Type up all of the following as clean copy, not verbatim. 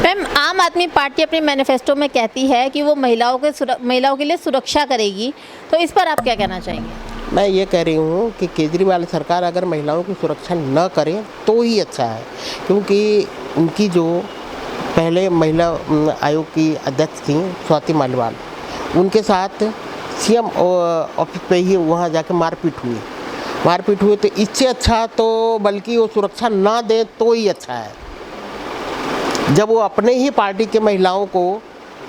Ma'am, आम आदमी party अपने मैनिफेस्टो में कहती है कि वो महिलाओं के लिए सुरक्षा करेगी, तो इस पर आप क्या कहना चाहेंगे? मैं ये कह रही हूँ कि केजरीवाल सरकार अगर महिलाओं की सुरक्षा न करे तो ही अच्छा है, क्योंकि उनकी जो पहले महिला आयोग की अध्यक्ष थी स्वाति मालिवाल, उनके साथ सीएम ऑफिस पे ही वहाँ जाके मारपीट हुई। तो इससे अच्छा तो बल्कि वो सुरक्षा ना दे तो ही अच्छा है। जब वो अपने ही पार्टी के महिलाओं को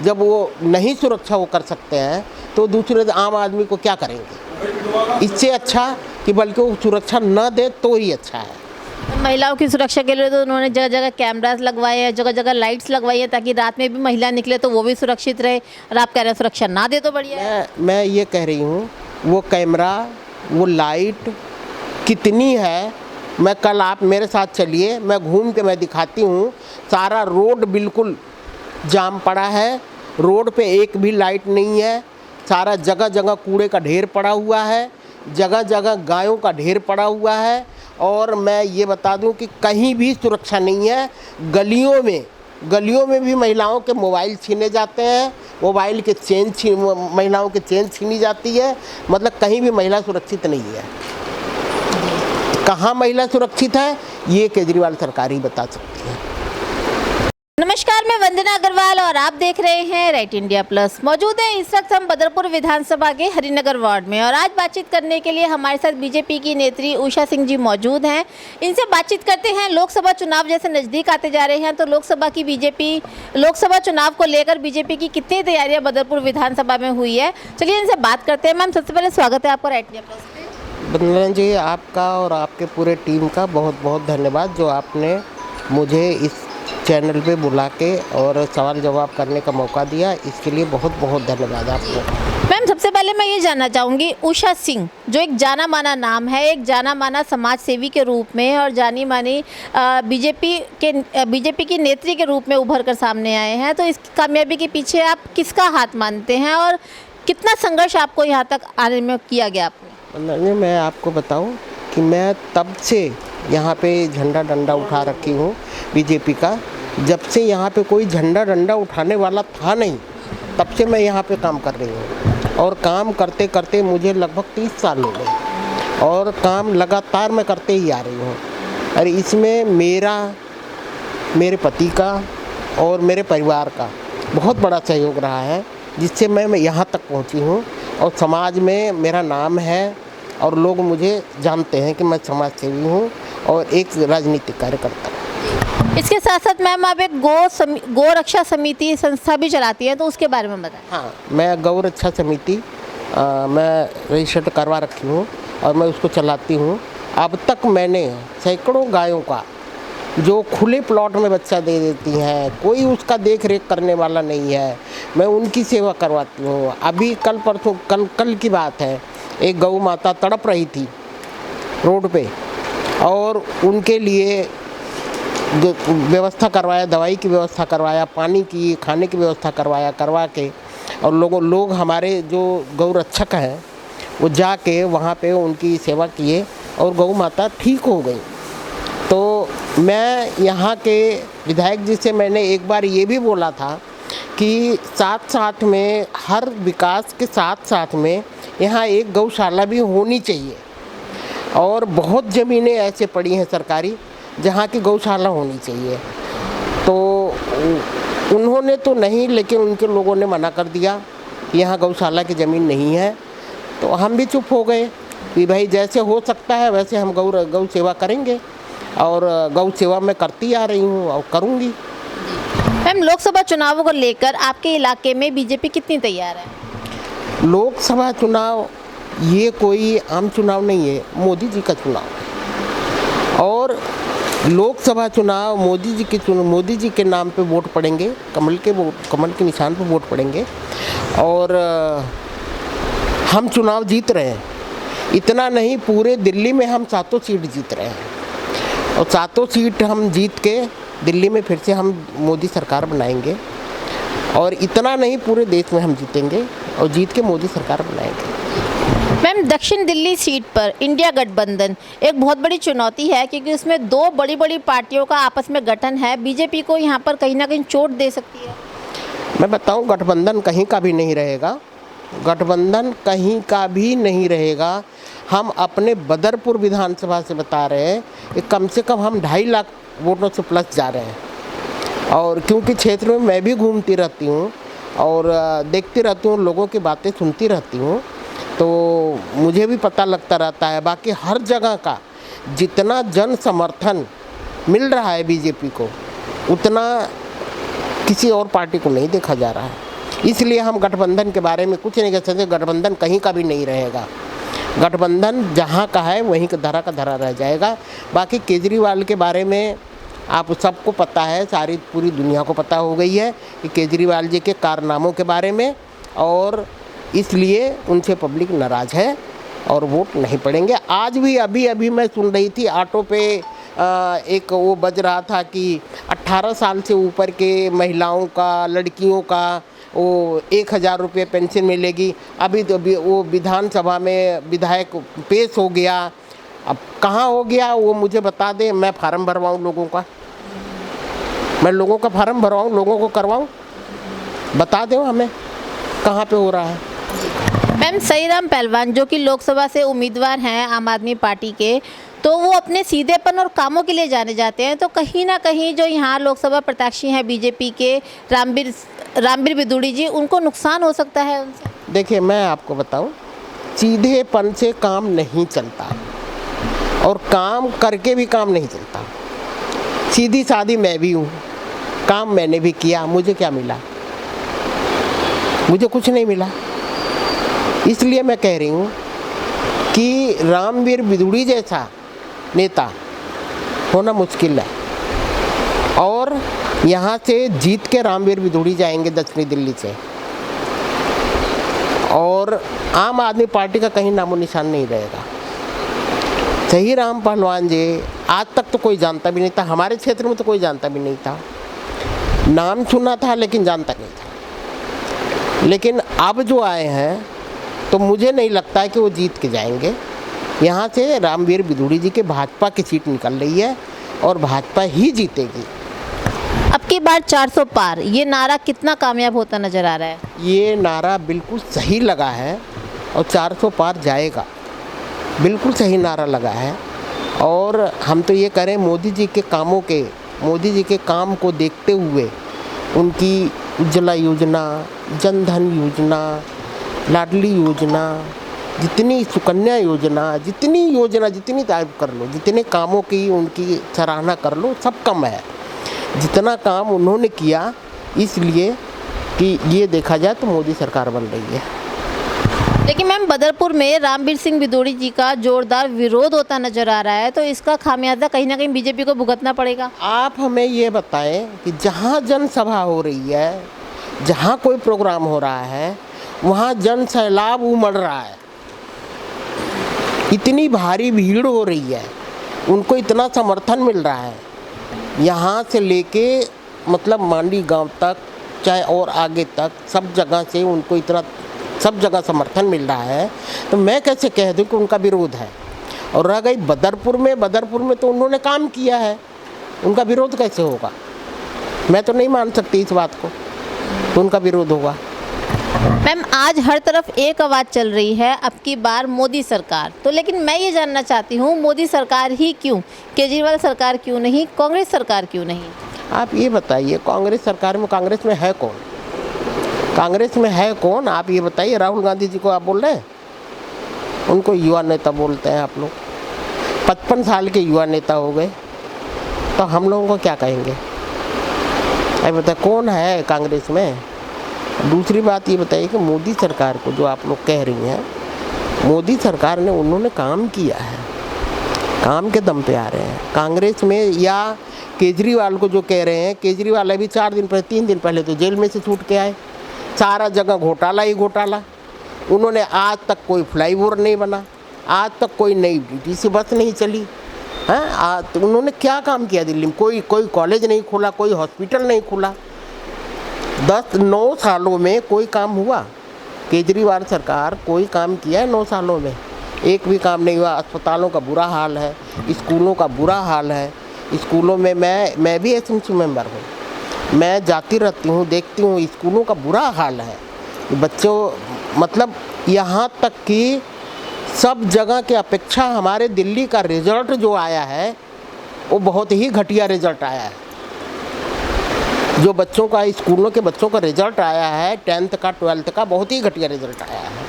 जब वो नहीं सुरक्षा वो कर सकते हैं तो दूसरे आम आदमी को क्या करेंगे? इससे अच्छा कि बल्कि वो सुरक्षा न दे तो ही अच्छा है। महिलाओं की सुरक्षा के लिए तो उन्होंने जगह जगह कैमरास लगवाए हैं, जगह जगह लाइट्स लगवाई है, ताकि रात में भी महिला निकले तो वो भी सुरक्षित रहे। और आप कह रहे हैं सुरक्षा ना दे तो बढ़िया है। मैं ये कह रही हूँ वो कैमरा वो लाइट कितनी है, मैं कल आप मेरे साथ चलिए, मैं घूम के मैं दिखाती हूँ। सारा रोड बिल्कुल जाम पड़ा है, रोड पे एक भी लाइट नहीं है, सारा जगह जगह कूड़े का ढेर पड़ा हुआ है, जगह जगह गायों का ढेर पड़ा हुआ है। और मैं ये बता दूं कि कहीं भी सुरक्षा नहीं है। गलियों में भी महिलाओं के मोबाइल छीने जाते हैं, मोबाइल के महिलाओं के चेन छीनी जाती है। मतलब कहीं भी महिला सुरक्षित नहीं है। कहाँ महिला सुरक्षित है ये केजरीवाल सरकार ही बता सकती है। नमस्कार, मैं वंदना अग्रवाल और आप देख रहे हैं राइट इंडिया प्लस। मौजूद हैं इस वक्त हम बदरपुर विधानसभा के हरिनगर वार्ड में, और आज बातचीत करने के लिए हमारे साथ बीजेपी की नेत्री उषा सिंह जी मौजूद हैं। इनसे बातचीत करते हैं। लोकसभा चुनाव जैसे नज़दीक आते जा रहे हैं, तो लोकसभा चुनाव को लेकर बीजेपी की कितनी तैयारियाँ बदरपुर विधानसभा में हुई है, चलिए इनसे बात करते हैं। मैम, सबसे पहले स्वागत है आपका राइट इंडिया प्लस पे। वंदना जी, आपका और आपके पूरे टीम का बहुत बहुत धन्यवाद जो आपने मुझे इस चैनल पे बुला के और सवाल जवाब करने का मौका दिया, इसके लिए बहुत बहुत धन्यवाद आपको। मैम, सबसे पहले मैं ये जानना चाहूँगी, उषा सिंह जो एक जाना माना नाम है, एक जाना माना समाज सेवी के रूप में और जानी मानी बीजेपी की नेत्री के रूप में उभर कर सामने आए हैं, तो इस कामयाबी के पीछे आप किसका हाथ मानते हैं और कितना संघर्ष आपको यहाँ तक आने में किया गया? आपने मैं आपको बताऊं कि मैं तब से यहाँ पे झंडा डंडा उठा रखी हूँ बीजेपी का। जब से यहाँ पे कोई झंडा डंडा उठाने वाला था नहीं, तब से मैं यहाँ पे काम कर रही हूँ। और काम करते करते मुझे लगभग 30 साल हो गए और काम लगातार मैं करते ही आ रही हूँ। और इसमें मेरे पति का और मेरे परिवार का बहुत बड़ा सहयोग रहा है, जिससे मैं यहाँ तक पहुँची हूँ और समाज में मेरा नाम है और लोग मुझे जानते हैं कि मैं समाज सेवी हूँ और एक राजनीतिक कार्यकर्ता हूँ। इसके साथ साथ मैम आप एक गौ रक्षा समिति संस्था भी चलाती हैं, तो उसके बारे में बताएं। हाँ, मैं गौ रक्षा समिति मैं रजिस्टर्ड करवा रखी हूँ और मैं उसको चलाती हूँ। अब तक मैंने सैकड़ों गायों का जो खुले प्लॉट में बच्चा दे देती हैं, कोई उसका देख रेख करने वाला नहीं है, मैं उनकी सेवा करवाती हूँ। अभी कल की बात है, एक गौ माता तड़प रही थी रोड पे और उनके लिए जो व्यवस्था करवाया, दवाई की व्यवस्था करवाया, पानी की खाने की व्यवस्था करवा के और लोग हमारे जो गौ रक्षक हैं वो जाके वहाँ पे उनकी सेवा किए और गौ माता ठीक हो गई। तो मैं यहाँ के विधायक जी से मैंने एक बार ये भी बोला था कि साथ में हर विकास के साथ में यहाँ एक गौशाला भी होनी चाहिए। और बहुत ज़मीनें ऐसे पड़ी हैं सरकारी जहाँ की गौशाला होनी चाहिए। तो उन्होंने तो नहीं, लेकिन उनके लोगों ने मना कर दिया कि यहाँ गौशाला की ज़मीन नहीं है। तो हम भी चुप हो गए कि भाई जैसे हो सकता है वैसे हम गौ सेवा करेंगे, और गौ सेवा मैं करती आ रही हूँ और करूँगी। मैम, लोकसभा चुनावों को लेकर आपके इलाके में बीजेपी कितनी तैयार है? लोकसभा चुनाव ये कोई आम चुनाव नहीं है, मोदी जी का चुनाव है। और लोकसभा चुनाव मोदी जी के नाम पे वोट पड़ेंगे, कमल के निशान पे वोट पड़ेंगे। और हम चुनाव जीत रहे हैं। इतना नहीं, पूरे दिल्ली में हम 7 सीट जीत रहे हैं और 7 सीट हम जीत के दिल्ली में फिर से हम मोदी सरकार बनाएंगे। और इतना नहीं, पूरे देश में हम जीतेंगे और जीत के मोदी सरकार बनाएंगे। मैम, दक्षिण दिल्ली सीट पर इंडिया गठबंधन एक बहुत बड़ी चुनौती है, क्योंकि उसमें दो बड़ी बड़ी पार्टियों का आपस में गठन है। बीजेपी को यहाँ पर कहीं ना कहीं चोट दे सकती है। मैं बताऊं, गठबंधन कहीं का भी नहीं रहेगा। गठबंधन कहीं का भी नहीं रहेगा। हम अपने बदरपुर विधानसभा से बता रहे हैं कि कम से कम हम 2.5 लाख वोटों से प्लस जा रहे हैं। और क्योंकि क्षेत्र में मैं भी घूमती रहती हूँ और देखती रहती हूँ, लोगों की बातें सुनती रहती हूँ, तो मुझे भी पता लगता रहता है। बाकी हर जगह का जितना जन समर्थन मिल रहा है बीजेपी को, उतना किसी और पार्टी को नहीं देखा जा रहा है। इसलिए हम गठबंधन के बारे में कुछ नहीं कह सकते। गठबंधन कहीं का भी नहीं रहेगा। गठबंधन जहाँ का है वहीं का धरा रह जाएगा। बाकी केजरीवाल के बारे में आप सबको पता है, सारी पूरी दुनिया को पता हो गई है कि केजरीवाल जी के कारनामों के बारे में, और इसलिए उनसे पब्लिक नाराज़ है और वोट नहीं पड़ेंगे। आज भी अभी मैं सुन रही थी, ऑटो पे एक वो बज रहा था कि 18 साल से ऊपर के महिलाओं का, लड़कियों का वो 1000 रुपये पेंशन मिलेगी। अभी तो वो विधानसभा में विधायक पेश हो गया। अब कहाँ हो गया वो मुझे बता दें, मैं फार्म भरवाऊँ लोगों का, मैं लोगों का फार्म भरवाऊँ, लोगों को करवाऊँ, बता दें हमें कहाँ पे हो रहा है। मैम, सईराम पहलवान जो कि लोकसभा से उम्मीदवार हैं आम आदमी पार्टी के, तो वो अपने सीधेपन और कामों के लिए जाने जाते हैं। तो कहीं ना कहीं जो यहाँ लोकसभा प्रत्याशी हैं बीजेपी के रामबीर बिदुड़ी जी, उनको नुकसान हो सकता है उनसे। देखिए, मैं आपको बताऊं, सीधेपन से काम नहीं चलता और काम करके भी काम नहीं चलता। सीधी सादी मैं भी हूँ, काम मैंने भी किया, मुझे क्या मिला? मुझे कुछ नहीं मिला। इसलिए मैं कह रही हूँ कि रामबीर बिदुड़ी जैसा नेता होना मुश्किल है। और यहाँ से जीत के रामबीर बिदुड़ी जाएंगे दक्षिणी दिल्ली से, और आम आदमी पार्टी का कहीं नामो निशान नहीं रहेगा। सहीराम पहलवान जी आज तक तो कोई जानता भी नहीं था, हमारे क्षेत्र में तो कोई जानता भी नहीं था। नाम सुना था लेकिन जानता नहीं था। लेकिन अब जो आए हैं तो मुझे नहीं लगता है कि वो जीत के जाएंगे। यहाँ से रामबीर बिदुड़ी जी के भाजपा की सीट निकल रही है और भाजपा ही जीतेगी। अब की बार 400 पार, ये नारा कितना कामयाब होता नजर आ रहा है? ये नारा बिल्कुल सही लगा है और 400 पार जाएगा, बिल्कुल सही नारा लगा है। और हम तो ये करें, मोदी जी के काम को देखते हुए उनकी उज्ज्वला योजना, जनधन योजना, लाडली योजना, जितनी सुकन्या योजना, जितनी तारीफ कर लो, जितने कामों की उनकी सराहना कर लो, सब कम है। जितना काम उन्होंने किया, इसलिए कि ये देखा जाए तो मोदी सरकार बन रही है। लेकिन मैम, बदरपुर में रामबीर सिंह बिदुड़ी जी का जोरदार विरोध होता नजर आ रहा है, तो इसका खामियाजा कहीं ना कहीं बीजेपी को भुगतना पड़ेगा। आप हमें ये बताएं कि जहाँ जनसभा हो रही है, जहाँ कोई प्रोग्राम हो रहा है, वहाँ जन सैलाब उमड़ रहा है। इतनी भारी भीड़ हो रही है, उनको इतना समर्थन मिल रहा है, यहाँ से लेके मतलब मांडी गांव तक, चाहे और आगे तक, सब जगह से उनको इतना सब जगह समर्थन मिल रहा है। तो मैं कैसे कह दूं कि उनका विरोध है? और रह गई बदरपुर में तो उन्होंने काम किया है, उनका विरोध कैसे होगा? मैं तो नहीं मान सकती इस बात को, तो उनका विरोध होगा। मैम, आज हर तरफ एक आवाज़ चल रही है, अब की बार मोदी सरकार। तो लेकिन मैं ये जानना चाहती हूँ, मोदी सरकार ही क्यों? केजरीवाल सरकार क्यों नहीं? कांग्रेस सरकार क्यों नहीं? आप ये बताइए, कांग्रेस सरकार में, कांग्रेस में है कौन? कांग्रेस में है कौन? आप ये बताइए। राहुल गांधी जी को आप बोल रहे हैं? उनको युवा नेता बोलते हैं आप लोग। 55 साल के युवा नेता हो गए, तो हम लोगों को क्या कहेंगे? अरे बताइए, कौन है कांग्रेस में? दूसरी बात ये बताइए कि मोदी सरकार को जो आप लोग कह रही हैं, मोदी सरकार ने, उन्होंने काम किया है, काम के दम पे आ रहे हैं कांग्रेस में। या केजरीवाल को जो कह रहे हैं, केजरीवाल अभी 3 दिन पहले तो जेल में से छूट के आए। सारा जगह घोटाला ही घोटाला। उन्होंने आज तक कोई फ्लाईओवर नहीं बना, आज तक कोई नई डीटीसी बस नहीं चली है। तो उन्होंने क्या काम किया दिल्ली में? कोई कॉलेज नहीं खोला, कोई हॉस्पिटल नहीं खुला। 9 सालों में कोई काम हुआ? केजरीवाल सरकार कोई काम किया है 9 सालों में? एक भी काम नहीं हुआ। अस्पतालों का बुरा हाल है, स्कूलों का बुरा हाल है। स्कूलों में मैं भी एसएमसी मेंबर हूँ, मैं जाती रहती हूँ, देखती हूँ, स्कूलों का बुरा हाल है। बच्चों मतलब यहाँ तक कि सब जगह की अपेक्षा हमारे दिल्ली का रिज़ल्ट जो आया है वो बहुत ही घटिया रिज़ल्ट आया है। जो बच्चों का स्कूलों के बच्चों का रिज़ल्ट आया है 10th का 12th का, बहुत ही घटिया रिज़ल्ट आया है।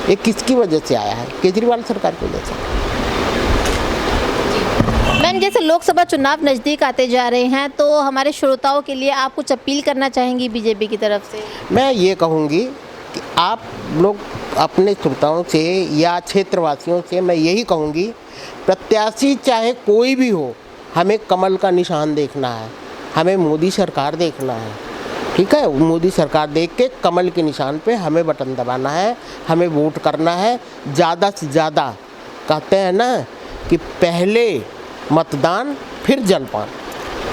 ये किसकी वजह से आया है? केजरीवाल सरकार की वजह से। मैम, जैसे लोकसभा चुनाव नज़दीक आते जा रहे हैं तो हमारे श्रोताओं के लिए आप कुछ अपील करना चाहेंगी बीजेपी की तरफ से? मैं ये कहूँगी कि आप लोग अपने श्रोताओं से या क्षेत्रवासियों से मैं यही कहूँगी, प्रत्याशी चाहे कोई भी हो, हमें कमल का निशान देखना है, हमें मोदी सरकार देखना है। ठीक है, मोदी सरकार देख के कमल के निशान पे हमें बटन दबाना है, हमें वोट करना है ज़्यादा से ज़्यादा। कहते हैं ना कि पहले मतदान फिर जलपान।